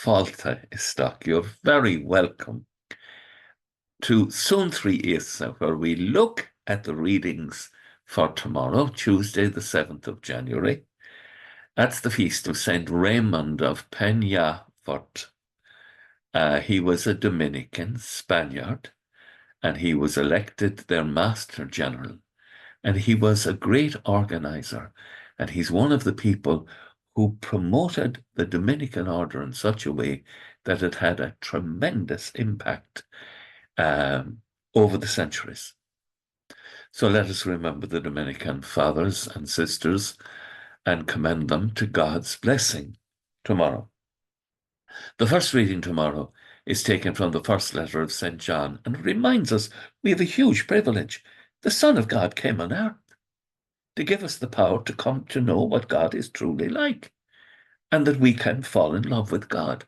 Fáilte Isteach. You're very welcome to Suantraí Íosa, where we look at the readings for tomorrow, Tuesday, the 7th of January. That's the feast of Saint Raymond of Penyafort. He was a Dominican Spaniard, and he was elected their Master General. And he was a great organizer, and he's one of the people who promoted the Dominican Order in such a way that it had a tremendous impact over the centuries. So let us remember the Dominican fathers and sisters and commend them to God's blessing tomorrow. The first reading tomorrow is taken from the first letter of St. John, and it reminds us we have a huge privilege. The Son of God came on earth to give us the power to come to know what God is truly like, and that we can fall in love with God.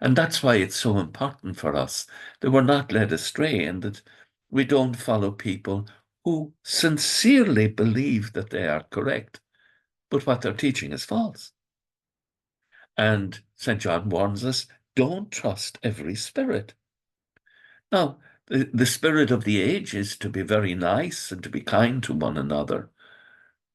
And that's why it's so important for us that we're not led astray, and that we don't follow people who sincerely believe that they are correct, but what they're teaching is false. And St. John warns us, don't trust every spirit. Now, the spirit of the age is to be very nice and to be kind to one another,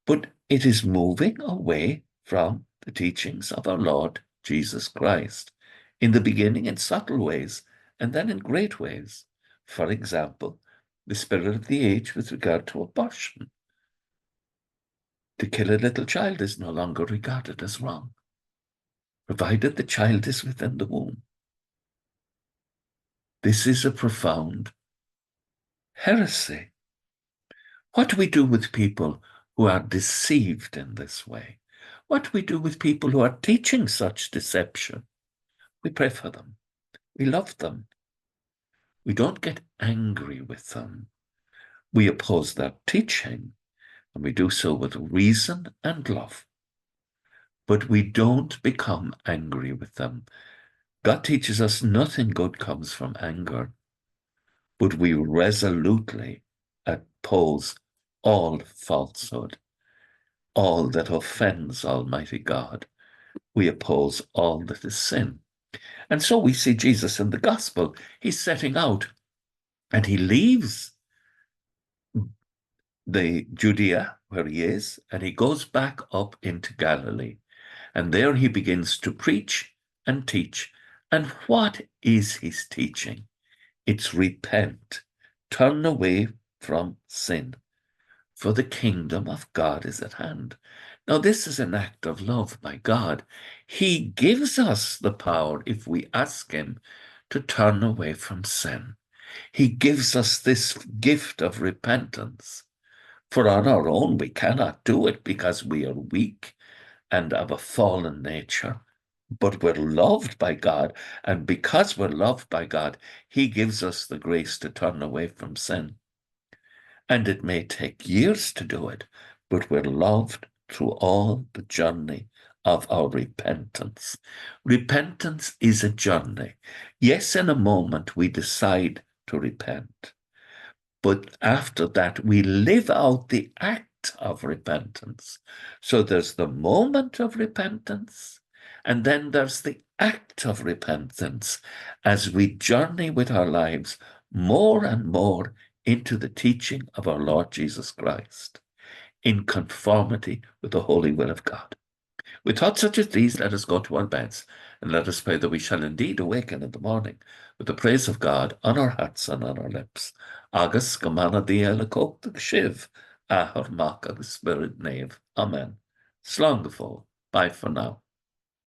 but it is moving away from the teachings of our Lord Jesus Christ, in the beginning in subtle ways, and then in great ways. For example, the spirit of the age with regard to abortion. To kill a little child is no longer regarded as wrong, provided the child is within the womb. This is a profound heresy. What do we do with people who are deceived in this way? What do we do with people who are teaching such deception? We pray for them. We love them. We don't get angry with them. We oppose their teaching, and we do so with reason and love. But we don't become angry with them. God teaches us nothing good comes from anger, but we resolutely oppose all falsehood, all that offends Almighty God. We oppose all that is sin. And so we see Jesus in the gospel. He's setting out, and he leaves the Judea where he is, and he goes back up into Galilee. And there he begins to preach and teach. And what is his teaching? It's repent, turn away from sin, for the kingdom of God is at hand. Now, this is an act of love by God. He gives us the power, if we ask him, to turn away from sin. He gives us this gift of repentance. For on our own, we cannot do it because we are weak and of a fallen nature. But we're loved by God, and because we're loved by God, he gives us the grace to turn away from sin. And it may take years to do it, but we're loved through all the journey of our repentance. Repentance is a journey. Yes, in a moment we decide to repent, but after that we live out the act of repentance. So there's the moment of repentance, and then there's the act of repentance as we journey with our lives more and more into the teaching of our Lord Jesus Christ, in conformity with the holy will of God. With thoughts such as these, let us go to our beds, and let us pray that we shall indeed awaken in the morning with the praise of God on our hearts and on our lips. Agus gamana dia lekok the shiv, ahar maka the spirit nave. Amen. Slán go fóill. Bye for now.